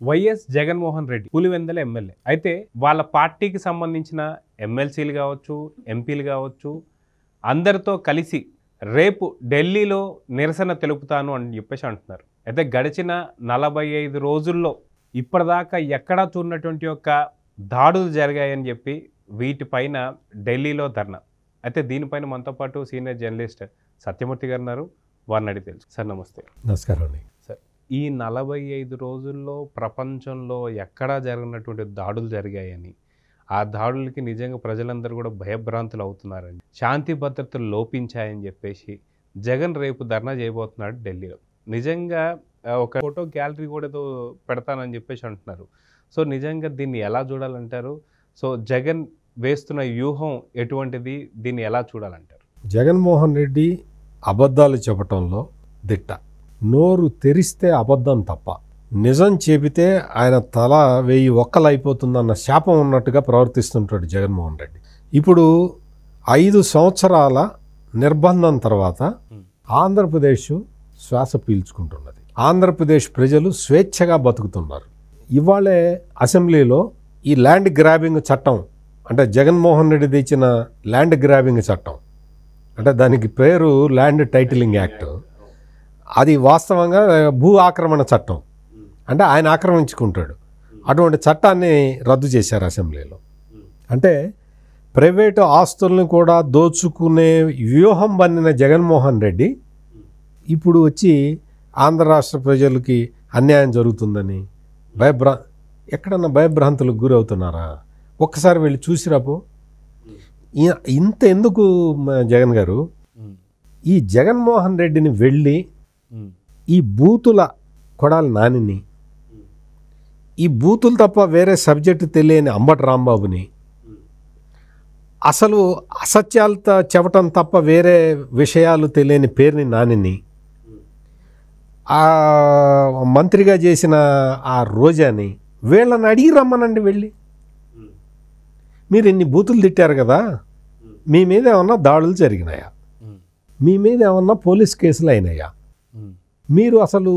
YS Jaganmohan Reddy Pulivendula MLA. అయితే వాళ్ళ పార్టీకి సంబంధించిన ఎమ్మెల్సీలు కావచ్చు, ఎంపీలు కావచ్చు, అందరితో కలిసి రేపు ఢిల్లీలో నిరసన తెలుపుతాను అని చెప్పేసి అంటున్నారు. అయితే గడిచిన 45 రోజుల్లో ఇప్పటిదాకా ఎక్కడా చూడనటువంటి యొక్క దాడులు జరిగాయని చెప్పి వీటిపైన ఢిల్లీలో ధర్నా. అయితే దీనిపైన మనతో పాటు సీనియర్ జర్నలిస్ట్ సత్యమూర్తి గారు ఉన్నారు. వారిని అడిగి తెలుసు. సార్ నమస్తే. నమస్కారం అండి. సార్, ఈ 45 రోజుల్లో ప్రపంచంలో ఎక్కడా జరిగినటువంటి దాడులు జరిగాయని, ఆ దాడులకి నిజంగా ప్రజలందరూ కూడా భయభ్రాంతులు అవుతున్నారని, శాంతి భద్రతలు లోపించాయని చెప్పేసి జగన్ రేపు ధర్నా చేయబోతున్నాడు ఢిల్లీలో. నిజంగా ఒక ఫోటో గ్యాలరీ కూడా ఏదో పెడతానని చెప్పేసి అంటున్నారు. సో నిజంగా దీన్ని ఎలా చూడాలంటారు? సో జగన్ వేస్తున్న వ్యూహం ఎటువంటిది? దీన్ని ఎలా చూడాలంటారు? జగన్మోహన్ రెడ్డి అబద్ధాలు చెప్పటంలో దిట్ట. నోరు తెరిస్తే అబద్ధం తప్ప, నిజం చెబితే ఆయన తల 1000 ఒక్కలు అయిపోతుందన్న శాపం ఉన్నట్టుగా ప్రవర్తిస్తుంటాడు జగన్మోహన్ రెడ్డి. ఇప్పుడు 5 సంవత్సరాల నిర్బంధం తర్వాత ఆంధ్రప్రదేశ్ శ్వాస పీల్చుకుంటున్నది. ఆంధ్రప్రదేశ్ ప్రజలు స్వేచ్ఛగా బతుకుతున్నారు. ఇవాళే అసెంబ్లీలో ఈ ల్యాండ్ గ్రాబింగ్ చట్టం, అంటే జగన్మోహన్ రెడ్డి తెచ్చిన ల్యాండ్ గ్రాబింగ్ చట్టం, అంటే దానికి పేరు ల్యాండ్ టైటిలింగ్ యాక్ట్, అది వాస్తవంగా భూ ఆక్రమణ చట్టం, అంటే ఆయన ఆక్రమించుకుంటాడు. అటువంటి చట్టాన్ని రద్దు చేశారు అసెంబ్లీలో. అంటే ప్రైవేటు ఆస్తుల్ని కూడా దోచుకునే వ్యూహం పన్నిన జగన్మోహన్ రెడ్డి ఇప్పుడు వచ్చి ఆంధ్ర రాష్ట్ర ప్రజలకి అన్యాయం జరుగుతుందని ఎక్కడన్నా భయభ్రాంతులకు గురవుతున్నారా? ఒక్కసారి వెళ్ళి చూసిరాపో. ఇంత ఎందుకు జగన్ గారు? ఈ జగన్మోహన్ రెడ్డిని వెళ్ళి ఈ బూతుల కొడాలి నానిని, ఈ బూతులు తప్ప వేరే సబ్జెక్టు తెలియని అంబటి రాంబాబుని, అసలు అసత్యాలతో చెప్పటం తప్ప వేరే విషయాలు తెలియని పేరుని నానిని, ఆ మంత్రిగా చేసిన ఆ రోజాని, వీళ్ళని అడిగి రమ్మనండి వెళ్ళి. మీరు ఇన్ని బూతులు తిట్టారు కదా, మీ మీద ఏమన్నా దాడులు జరిగినాయా? మీ మీద ఏమన్నా పోలీస్ కేసులు అయినాయా? మీరు అసలు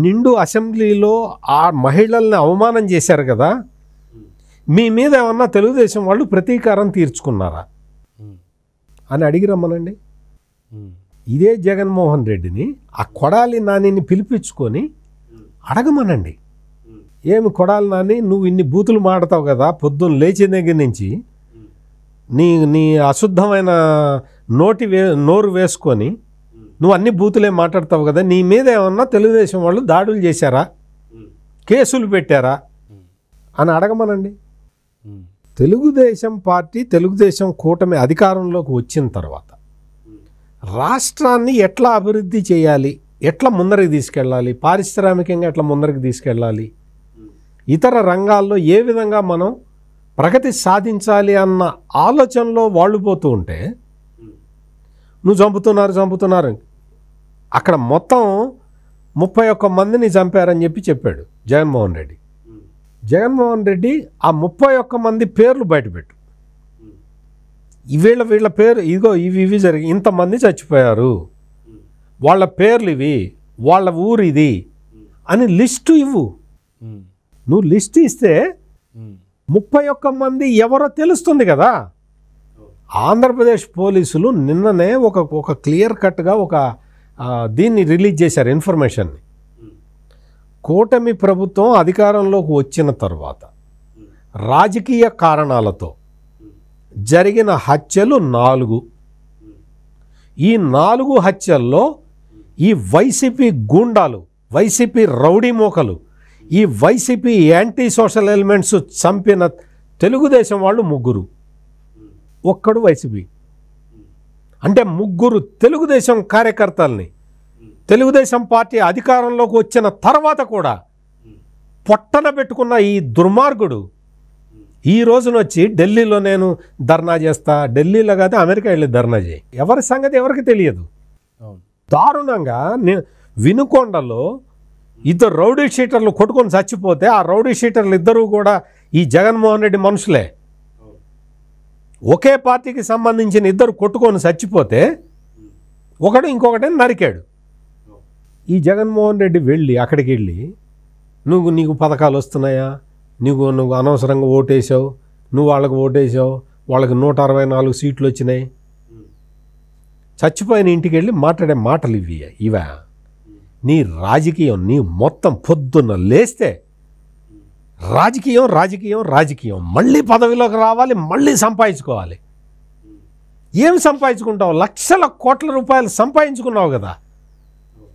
నిండు అసెంబ్లీలో ఆ మహిళల్ని అవమానం చేశారు కదా, మీ మీద ఏమన్నా తెలుగుదేశం వాళ్ళు ప్రతీకారం తీర్చుకున్నారా అని అడిగి రమ్మనండి. ఇదే జగన్మోహన్ రెడ్డిని ఆ కొడాలి నానిని పిలిపించుకొని అడగమనండి. ఏమి కొడాలి నాని, నువ్వు ఇన్ని బూతులు మాడతావు కదా, పొద్దున్న లేచిన దగ్గర నుంచి నీ అశుద్ధమైన నోరు వేసుకొని నువ్వు అన్ని బూతులే మాట్లాడతావు కదా, నీ మీద ఏమన్నా తెలుగుదేశం వాళ్ళు దాడులు చేశారా, కేసులు పెట్టారా అని అడగమనండి. తెలుగుదేశం పార్టీ, తెలుగుదేశం కూటమి అధికారంలోకి వచ్చిన తర్వాత రాష్ట్రాన్ని ఎట్లా అభివృద్ధి చేయాలి, ఎట్లా ముందరికి తీసుకెళ్ళాలి, పారిశ్రామికంగా ఎట్లా ముందరికి తీసుకెళ్ళాలి, ఇతర రంగాల్లో ఏ విధంగా మనం ప్రగతి సాధించాలి అన్న ఆలోచనలో వాళ్ళు పోతూ ఉంటే నువ్వు చంపుతున్నారు. అక్కడ మొత్తం 31 మందిని చంపారని చెప్పాడు జగన్మోహన్ రెడ్డి. జగన్మోహన్ రెడ్డి ఆ 31 మంది పేర్లు బయటపెట్టు. వీళ్ళ పేరు ఇదిగో ఇవి జరిగి ఇంతమంది చచ్చిపోయారు, వాళ్ళ పేర్లు ఇవి, వాళ్ళ ఊరు ఇది అని లిస్టు ఇవ్వు. నువ్వు లిస్ట్ ఇస్తే 31 మంది ఎవరో తెలుస్తుంది కదా. ఆంధ్రప్రదేశ్ పోలీసులు నిన్ననే ఒక క్లియర్ కట్గా దీన్ని రిలీజ్ చేశారు, ఇన్ఫర్మేషన్ని. కూటమి ప్రభుత్వం అధికారంలోకి వచ్చిన తర్వాత రాజకీయ కారణాలతో జరిగిన హత్యలు 4. ఈ 4 హత్యల్లో ఈ వైసీపీ గూండాలు, వైసీపీ రౌడీ మోకలు, ఈ వైసీపీ యాంటీ సోషల్ ఎలిమెంట్స్ చంపిన తెలుగుదేశం వాళ్ళు 3, ఒక్కడు వైసీపీ. అంటే 3 తెలుగుదేశం కార్యకర్తల్ని తెలుగుదేశం పార్టీ అధికారంలోకి వచ్చిన తర్వాత కూడా పొట్టన పెట్టుకున్న ఈ దుర్మార్గుడు ఈ రోజున వచ్చి ఢిల్లీలో నేను ధర్నా చేస్తా, ఢిల్లీలో కాదు అమెరికా వెళ్ళి ధర్నా చేయి. ఎవరి సంగతి ఎవరికి తెలియదు. దారుణంగా వినుకొండలో 2 రౌడీ షీటర్లు కొట్టుకొని చచ్చిపోతే ఆ రౌడీ షీటర్లు 2 కూడా ఈ జగన్మోహన్ రెడ్డి మనుషులే. ఒకే పార్టీకి సంబంధించిన 2 కొట్టుకొని చచ్చిపోతే ఒకడు ఇంకొకటి నరికాడు. ఈ జగన్మోహన్ రెడ్డి వెళ్ళి అక్కడికి వెళ్ళి నీకు పథకాలు వస్తున్నాయా, నువ్వు అనవసరంగా ఓటేసావు, నువ్వు వాళ్ళకు ఓటేసావు, వాళ్ళకి 164 సీట్లు వచ్చినాయి. చచ్చిపోయిన ఇంటికి వెళ్ళి మాట్లాడే మాటలు ఇవా నీ రాజకీయం? నీ మొత్తం పొద్దున్న లేస్తే రాజకీయం రాజకీయం రాజకీయం, మళ్ళీ పదవిలోకి రావాలి, మళ్ళీ సంపాదించుకోవాలి. ఏం సంపాదించుకుంటావు? లక్షల కోట్ల రూపాయలు సంపాదించుకున్నావు కదా,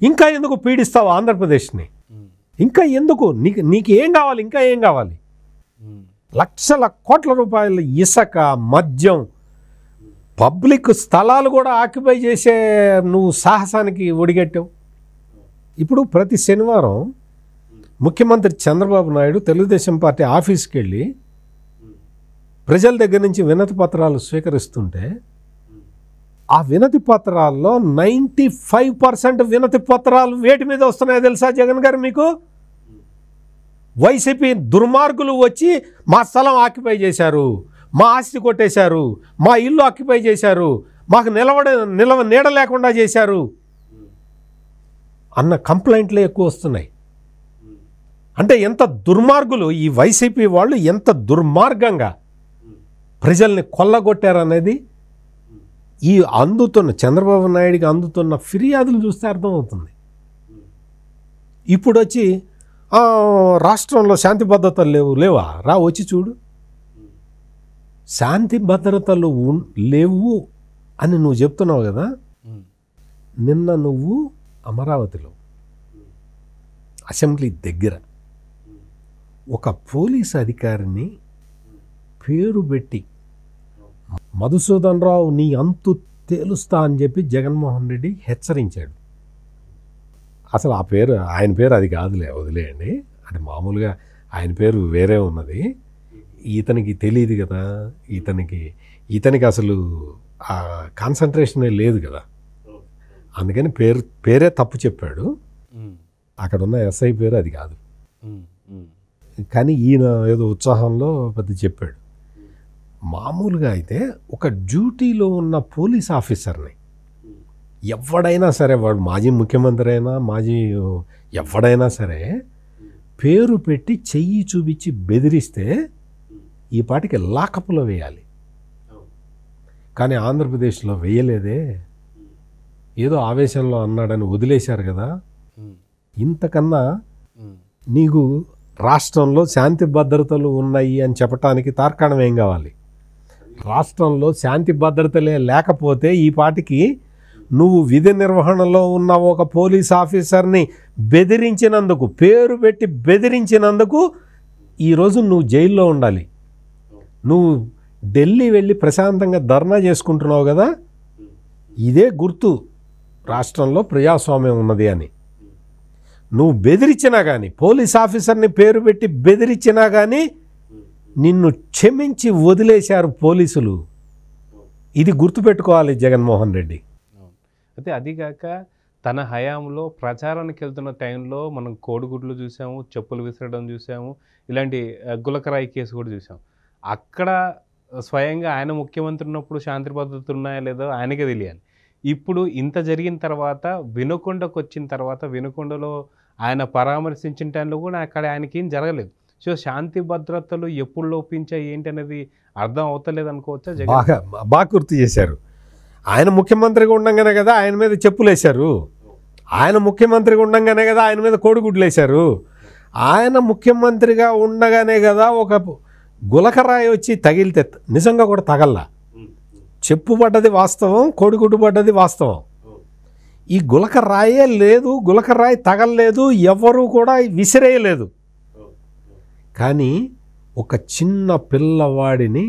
ఇంకా ఎందుకు పీడిస్తావు ఆంధ్రప్రదేశ్ని? ఇంకా ఎందుకు? నీకు ఏం కావాలి? ఇంకా ఏం కావాలి? లక్షల కోట్ల రూపాయలు ఇసుక, మద్యం, పబ్లిక్ స్థలాలు కూడా ఆక్యుపై చేసే నువ్వు సాహసానికి ఒడిగట్టావు. ఇప్పుడు ప్రతి శనివారం ముఖ్యమంత్రి చంద్రబాబు నాయుడు తెలుగుదేశం పార్టీ ఆఫీస్కి వెళ్ళి ప్రజల దగ్గర నుంచి వినతి పత్రాలు స్వీకరిస్తుంటే ఆ వినతి పత్రాల్లో 95% వినతి పత్రాలు వేటి మీద వస్తున్నాయో తెలుసా జగన్ గారు మీకు? వైసీపీ దుర్మార్గులు వచ్చి మా స్థలం ఆక్యుపై చేశారు, మా ఆస్తి కొట్టేశారు, మా ఇల్లు ఆక్యుపై చేశారు, మాకు నీడ లేకుండా చేశారు అన్న కంప్లైంట్లే ఎక్కువ వస్తున్నాయి. అంటే ఎంత దుర్మార్గులు ఈ వైసీపీ వాళ్ళు, ఎంత దుర్మార్గంగా ప్రజల్ని కొల్లగొట్టారనేది ఈ చంద్రబాబు నాయుడికి అందుతున్న ఫిర్యాదులు చూస్తే అర్థమవుతుంది. ఇప్పుడు వచ్చి రాష్ట్రంలో శాంతి భద్రతలు లేవా? వచ్చి చూడు. శాంతి భద్రతలు లేవు అని నువ్వు చెప్తున్నావు కదా. నిన్న నువ్వు అమరావతిలో అసెంబ్లీ దగ్గర ఒక పోలీస్ అధికారిని పేరు పెట్టి మధుసూదన్ రావు నీ అంతు తేలుస్తా అని చెప్పి జగన్మోహన్ రెడ్డి హెచ్చరించాడు. అసలు ఆయన పేరు అది కాదులే, వదిలేయండి. అంటే మామూలుగా ఆయన పేరు వేరే ఉన్నది. ఇతనికి తెలియదు కదా, ఇతనికి అసలు ఆ కాన్సన్ట్రేషనే లేదు కదా, అందుకని పేరే తప్పు చెప్పాడు. అక్కడ ఉన్న ఎస్ఐ పేరు అది కాదు, కానీ ఈయన ఏదో ఉత్సాహంలో పెద్ద చెప్పాడు. మామూలుగా అయితే ఒక డ్యూటీలో ఉన్న పోలీస్ ఆఫీసర్ని ఎవడైనా సరే, వాడు మాజీ ముఖ్యమంత్రి అయినా ఎవడైనా సరే, పేరు పెట్టి చెయ్యి చూపించి బెదిరిస్తే ఈ పాటికి లాకప్లో వేయాలి. కానీ ఆంధ్రప్రదేశ్లో వేయలేదే, ఏదో ఆవేశంలో అన్నాడని వదిలేశారు కదా. ఇంతకన్నా నీకు రాష్ట్రంలో శాంతి భద్రతలు ఉన్నాయి అని చెప్పటానికి తార్కాణం ఏం కావాలి? రాష్ట్రంలో శాంతి భద్రతలే లేకపోతే ఈ పాటికి నువ్వు విధి నిర్వహణలో ఉన్న ఒక పోలీస్ ఆఫీసర్ని బెదిరించినందుకు, పేరు పెట్టి బెదిరించినందుకు ఈరోజు నువ్వు జైల్లో ఉండాలి. నువ్వు ఢిల్లీ వెళ్ళి ప్రశాంతంగా ధర్నా చేసుకుంటున్నావు కదా, ఇదే గుర్తు రాష్ట్రంలో ప్రజాస్వామ్యం ఉన్నది అని. నువ్వు బెదిరించినా కానీ, పోలీస్ ఆఫీసర్ని పేరు పెట్టి బెదిరించినా కానీ నిన్ను క్షమించి వదిలేశారు పోలీసులు. ఇది గుర్తుపెట్టుకోవాలి జగన్మోహన్ రెడ్డి. అయితే అదిగాక తన హయాంలో ప్రచారానికి వెళ్తున్న టైంలో మనం కోడిగుడ్లు చూసాము, చెప్పులు విసరడం చూసాము, ఇలాంటి గులకరాయి కేసు కూడా చూసాము. అక్కడ స్వయంగా ఆయన ముఖ్యమంత్రి ఉన్నప్పుడు శాంతి భద్రతలు ఉన్నాయా లేదో ఆయనకే తెలియాలి. ఇప్పుడు ఇంత జరిగిన తర్వాత వినుకొండకు వచ్చిన తర్వాత వినుకొండలో ఆయన పరామర్శించిన టైంలో కూడా అక్కడ ఆయనకి ఏం జరగలేదు. సో శాంతి భద్రతలు ఎప్పుడు లోపించాయి ఏంటి అనేది అర్థం అవుతలేదు అనుకోవచ్చా? బాగా గుర్తు చేశారు. ఆయన ముఖ్యమంత్రిగా ఉండగానే కదా ఆయన మీద చెప్పులు వేశారు, ఆయన ముఖ్యమంత్రిగా ఉండగానే కదా ఆయన మీద కోడిగుడ్లు వేశారు, ఆయన ముఖ్యమంత్రిగా ఉండగానే కదా ఒక గులకరాయి వచ్చి తగిలితే నిజంగా కూడా తగల్లా. చెప్పు పడ్డది వాస్తవం, కోడిగుడ్డు పడ్డది వాస్తవం. ఈ గులకరాయే లేదు, గులకరాయి తగలలేదు, ఎవరు కూడా విసిరేయలేదు. కానీ ఒక చిన్న పిల్లవాడిని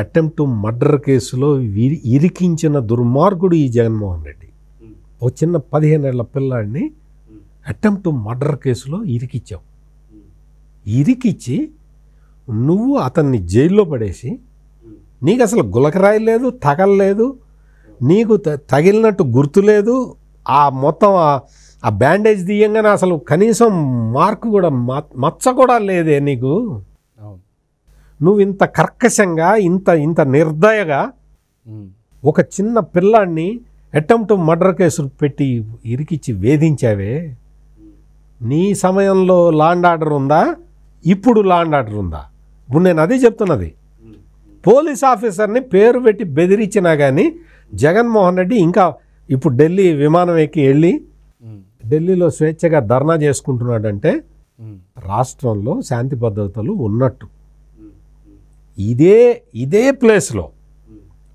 అటెంప్ట్ టు మర్డర్ కేసులో ఇరికించిన దుర్మార్గుడు ఈ జగన్మోహన్ రెడ్డి. ఒక చిన్న 15 ఏళ్ల పిల్లాడిని అటెంప్ట్ టు మర్డర్ కేసులో ఇరికిచ్చావు. ఇరికిచ్చి నువ్వు అతన్ని జైల్లో పడేసి, నీకు అసలు గులకరాయి లేదు, తగలలేదు, నీకు తగిలినట్టు గుర్తులేదు, ఆ మొత్తం ఆ బ్యాండేజ్ తీయంగానే అసలు కనీసం మార్కు కూడా మచ్చ కూడా లేదే నీకు. నువ్వు ఇంత కర్కశంగా, ఇంత నిర్దయగా ఒక చిన్న పిల్లాడిని అటెంప్ట్ మర్డర్ కేసు పెట్టి ఇరికిచ్చి వేధించావే. నీ సమయంలో లా అండ్ ఆర్డర్ ఉందా, ఇప్పుడు లా అండ్ ఆర్డర్ ఉందా? ఇప్పుడు నేను అదే చెప్తున్నది. పోలీస్ ఆఫీసర్ని పేరు పెట్టి బెదిరించినా కానీ జగన్మోహన్ రెడ్డి ఇంకా ఇప్పుడు ఢిల్లీ విమానం ఎక్కి వెళ్ళి ఢిల్లీలో స్వేచ్ఛగా ధర్నా చేసుకుంటున్నాడంటే రాష్ట్రంలో శాంతి భద్రతలు ఉన్నట్టు. ఇదే ప్లేస్లో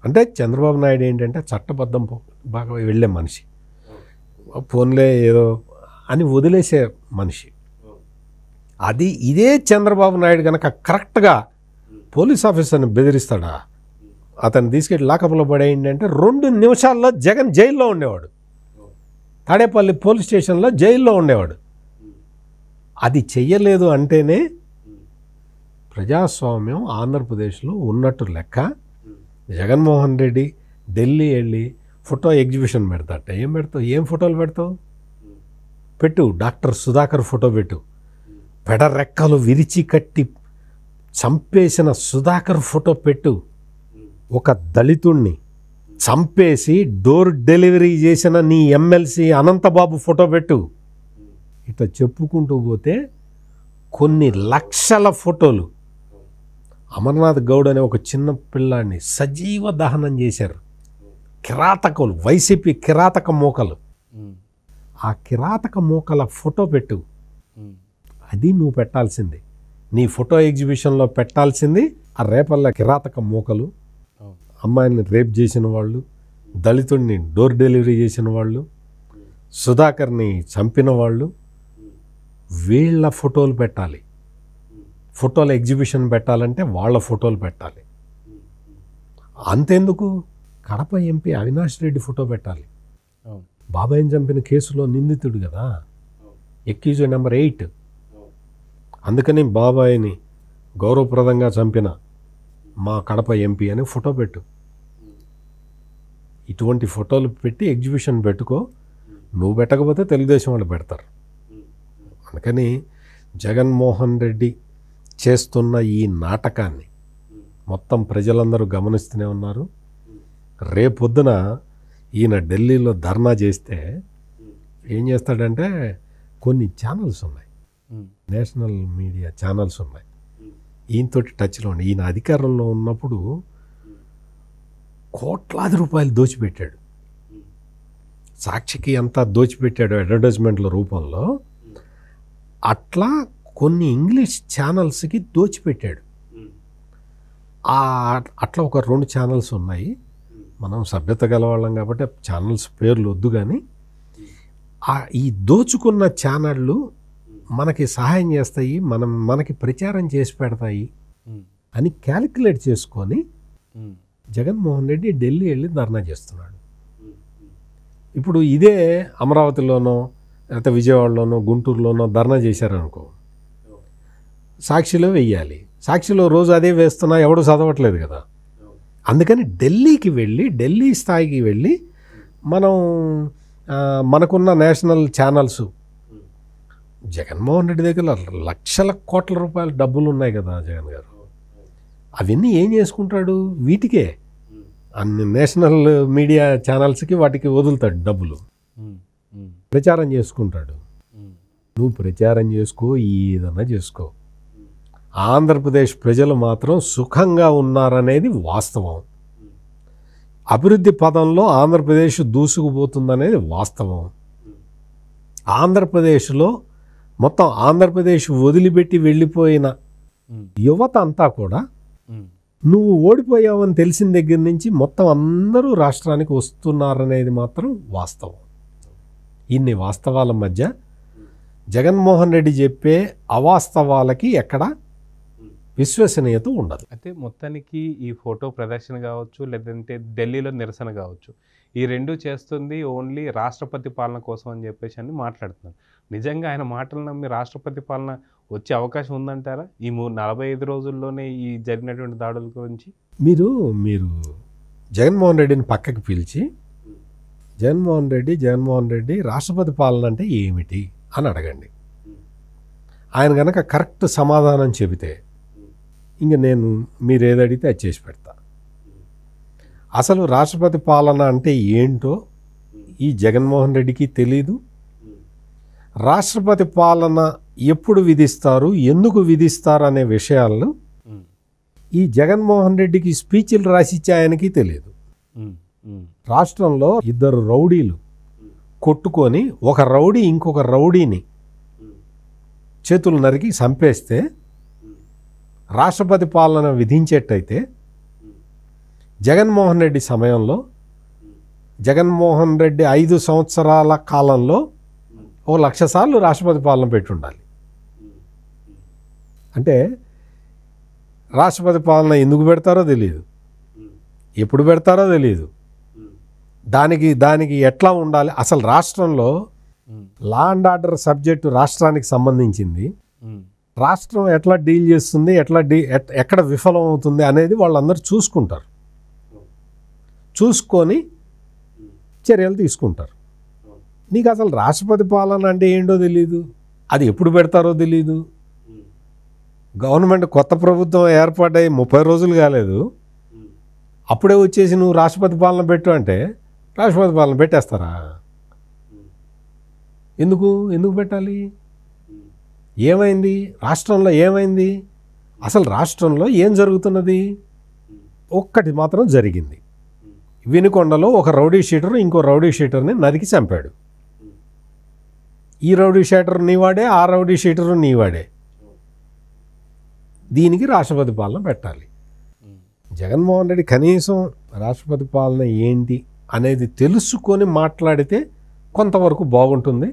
అంటే చంద్రబాబు నాయుడు ఏంటంటే చట్టబద్ధం బాగా వెళ్ళే మనిషి, ఫోన్లే ఏదో అని వదిలేసే మనిషి. ఇదే చంద్రబాబు నాయుడు కనుక కరెక్ట్గా పోలీస్ ఆఫీసర్ని బెదిరిస్తాడా, అతను తీసుకెళ్ళి లాకప్లో పడేయండి 2 నిమిషాల్లో జగన్ జైల్లో ఉండేవాడు, తాడేపల్లి పోలీస్ స్టేషన్లో జైల్లో ఉండేవాడు. అది చెయ్యలేదు అంటేనే ప్రజాస్వామ్యం ఆంధ్రప్రదేశ్లో ఉన్నట్టు లెక్క. జగన్మోహన్ రెడ్డి ఢిల్లీ వెళ్ళి ఫోటో ఎగ్జిబిషన్ పెడతాట. ఏం పెడతావు? ఏం ఫోటోలు పెడతావు? పెట్టు, డాక్టర్ సుధాకర్ ఫోటో పెట్టు. పెడరెక్కలు విరిచి కట్టి చంపేసిన సుధాకర్ ఫోటో పెట్టు. ఒక దళితుణ్ణి చంపేసి డోర్ డెలివరీ చేసిన నీ ఎమ్మెల్సీ అనంతబాబు ఫోటో పెట్టు. ఇట్లా చెప్పుకుంటూ పోతే కొన్ని లక్షల ఫోటోలు. అమర్నాథ్ గౌడ్ అనే ఒక చిన్న పిల్లాన్ని సజీవ దహనం చేశారు కిరాతకులు, వైసీపీ కిరాతక మూకలు. ఆ కిరాతక మూకల ఫోటో పెట్టు. అది నువ్వు పెట్టాల్సింది, నీ ఫోటో ఎగ్జిబిషన్లో పెట్టాల్సింది. ఆ రేపల్ల కిరాతక మూకలు, అమ్మాయిని రేప్ చేసిన వాళ్ళు, దళితుడిని డోర్ డెలివరీ చేసిన వాళ్ళు, సుధాకర్ని చంపిన వాళ్ళు, వీళ్ళ ఫోటోలు పెట్టాలి. ఫోటోల ఎగ్జిబిషన్ పెట్టాలంటే వాళ్ళ ఫోటోలు పెట్టాలి. అంతెందుకు, కడప ఎంపీ అవినాష్ రెడ్డి ఫోటో పెట్టాలి. బాబాయిని చంపిన కేసులో నిందితుడు కదా, ఎక్యూజ్ నెంబర్ 8. అందుకని బాబాయిని గౌరవప్రదంగా చంపిన మా కడప ఎంపీ అని ఫోటో పెట్టు. ఇటువంటి ఫోటోలు పెట్టి ఎగ్జిబిషన్ పెట్టుకో. నువ్వు పెట్టకపోతే తెలుగుదేశం వాళ్ళు పెడతారు. అందుకని జగన్మోహన్ రెడ్డి చేస్తున్న ఈ నాటకాన్ని మొత్తం ప్రజలందరూ గమనిస్తూనే ఉన్నారు. రేపొద్దున ఈయన ఢిల్లీలో ధర్నా చేస్తే ఏం చేస్తాడంటే, కొన్ని ఛానల్స్ ఉన్నాయి, నేషనల్ మీడియా ఛానల్స్ ఉన్నాయి, ఈయనతోటి టచ్లో ఉండి, ఈయన అధికారంలో ఉన్నప్పుడు కోట్లాది రూపాయలు దోచిపెట్టాడు. సాక్షికి అంతా దోచిపెట్టాడు అడ్వర్టైజ్మెంట్ల రూపంలో. అట్లా కొన్ని ఇంగ్లీష్ ఛానల్స్కి దోచిపెట్టాడు. అట్లా ఒక 2 ఛానల్స్ ఉన్నాయి. మనం సభ్యత గలవాళ్ళం కాబట్టి ఛానల్స్ పేర్లు వద్దు, కానీ ఈ దోచుకున్న ఛానళ్ళు మనకి సహాయం చేస్తాయి, మనకి ప్రచారం చేసి పెడతాయి అని క్యాలిక్యులేట్ చేసుకొని జగన్మోహన్ రెడ్డి ఢిల్లీ వెళ్ళి ధర్నా చేస్తున్నాడు. ఇప్పుడు ఇదే అమరావతిలోనో లేకపోతే విజయవాడలోనో గుంటూరులోనో ధర్నా చేశారనుకో, సాక్షిలో వెయ్యాలి. సాక్షిలో రోజు అదే వేస్తున్నా ఎవడు చదవట్లేదు కదా. అందుకని ఢిల్లీకి వెళ్ళి, ఢిల్లీ స్థాయికి వెళ్ళి మనం మనకున్న నేషనల్ ఛానల్స్, జగన్మోహన్ రెడ్డి దగ్గర లక్షల కోట్ల రూపాయల డబ్బులు ఉన్నాయి కదా జగన్ గారు, అవన్నీ ఏం చేసుకుంటాడు? వీటికే అన్ని నేషనల్ మీడియా ఛానల్స్కి వాటికి వదులుతాడు డబ్బులు, ప్రచారం చేసుకుంటాడు. నువ్వు ప్రచారం చేసుకో, ఏదన్నా చేసుకో. ఆంధ్రప్రదేశ్ ప్రజలు మాత్రం సుఖంగా ఉన్నారనేది వాస్తవం. అభివృద్ధి పదంలో ఆంధ్రప్రదేశ్ దూసుకుపోతుందనేది వాస్తవం. ఆంధ్రప్రదేశ్లో మొత్తం ఆంధ్రప్రదేశ్ వదిలిపెట్టి వెళ్ళిపోయిన యువత అంతా కూడా నువ్వు ఓడిపోయావని తెలిసిన దగ్గర నుంచి మొత్తం అందరూ రాష్ట్రానికి వస్తున్నారనేది మాత్రం వాస్తవం. ఇన్ని వాస్తవాల మధ్య జగన్మోహన్ రెడ్డి చెప్పే అవాస్తవాలకి ఎక్కడ విశ్వసనీయత ఉండదు. అయితే మొత్తానికి ఈ ఫోటో ప్రదర్శన కావచ్చు, లేదంటే ఢిల్లీలో నిరసన కావచ్చు, ఈ 2 చేస్తుంది ఓన్లీ రాష్ట్రపతి పాలన కోసం అని చెప్పేసి అని మాట్లాడుతున్నారు. నిజంగా ఆయన మాటలు నమ్మి రాష్ట్రపతి పాలన వచ్చే అవకాశం ఉందంటారా ఈ 45 రోజుల్లోనే ఈ జరిగినటువంటి దాడుల గురించి? మీరు జగన్మోహన్ రెడ్డిని పక్కకి పిలిచి, జగన్మోహన్ రెడ్డి రాష్ట్రపతి పాలన అంటే ఏమిటి అని అడగండి. ఆయన కనుక కరెక్ట్ సమాధానం చెబితే ఇంక మీరు ఏది అడిగితే అది చేసి పెడతా. అసలు రాష్ట్రపతి పాలన అంటే ఏంటో ఈ జగన్మోహన్ రెడ్డికి తెలీదు, రాష్ట్రపతి పాలన ఎప్పుడు విధిస్తారు, ఎందుకు విధిస్తారు అనే విషయాలను ఈ జగన్మోహన్ రెడ్డికి స్పీచ్లు రాసిచ్చే ఆయనకి తెలియదు. రాష్ట్రంలో ఇద్దరు రౌడీలు కొట్టుకొని ఒక రౌడీ ఇంకొక రౌడీని చేతులు నరికి చంపేస్తే రాష్ట్రపతి పాలన విధించేటైతే జగన్మోహన్ రెడ్డి సమయంలో జగన్మోహన్ రెడ్డి 5 సంవత్సరాల కాలంలో 1,00,000 సార్లు రాష్ట్రపతి పాలన పెట్టి ఉండాలి. అంటే రాష్ట్రపతి పాలన ఎందుకు పెడతారో తెలియదు, ఎప్పుడు పెడతారో తెలియదు, దానికి ఎట్లా ఉండాలి. అసలు రాష్ట్రంలో లా అండ్ ఆర్డర్ సబ్జెక్టు రాష్ట్రానికి సంబంధించింది. రాష్ట్రం ఎట్లా డీల్ చేస్తుంది, ఎక్కడ విఫలం అవుతుంది అనేది వాళ్ళందరూ చూసుకుంటారు, చూసుకొని చర్యలు తీసుకుంటారు. నీకు అసలు రాష్ట్రపతి పాలన అంటే ఏంటో తెలియదు, అది ఎప్పుడు పెడతారో తెలియదు. గవర్నమెంట్ కొత్త ప్రభుత్వం ఏర్పాటై 30 రోజులు కాలేదు, అప్పుడే వచ్చేసి నువ్వు రాష్ట్రపతి పాలన పెట్టు అంటే రాష్ట్రపతి పాలన పెట్టేస్తారా? ఎందుకు పెట్టాలి? ఏమైంది రాష్ట్రంలో? ఏమైంది అసలు రాష్ట్రంలో? ఏం జరుగుతున్నది? ఒక్కటి మాత్రం జరిగింది. వినుకొండలో ఒక రౌడీ షీటర్ ఇంకో రౌడీ షీటర్ని నరికి చంపాడు. ఈ రౌడీ షీటర్ నీవాడే, ఆ రౌడీ షీటరు నీవాడే. దీనికి రాష్ట్రపతి పాలన పెట్టాలి. జగన్మోహన్ రెడ్డి కనీసం రాష్ట్రపతి పాలన ఏంటి అనేది తెలుసుకొని మాట్లాడితే కొంతవరకు బాగుంటుంది.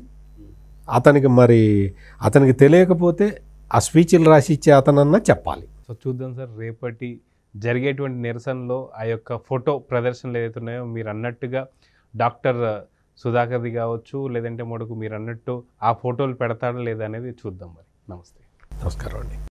అతనికి తెలియకపోతే ఆ స్పీచ్లు రాసి ఇచ్చే అతనన్నా చెప్పాలి. సో చూద్దాం సార్, రేపటి జరిగేటువంటి నిరసనలో ఆ యొక్క ఫోటో ప్రదర్శనలు ఏదైతే ఉన్నాయో మీరు అన్నట్టుగా డాక్టర్ సుధాకర్ది కావచ్చు, లేదంటే మటుకు మీరు అన్నట్టు ఆ ఫోటోలు పెడతాడా లేదా అనేది చూద్దాం. మరి నమస్తే. నమస్కారం అండి.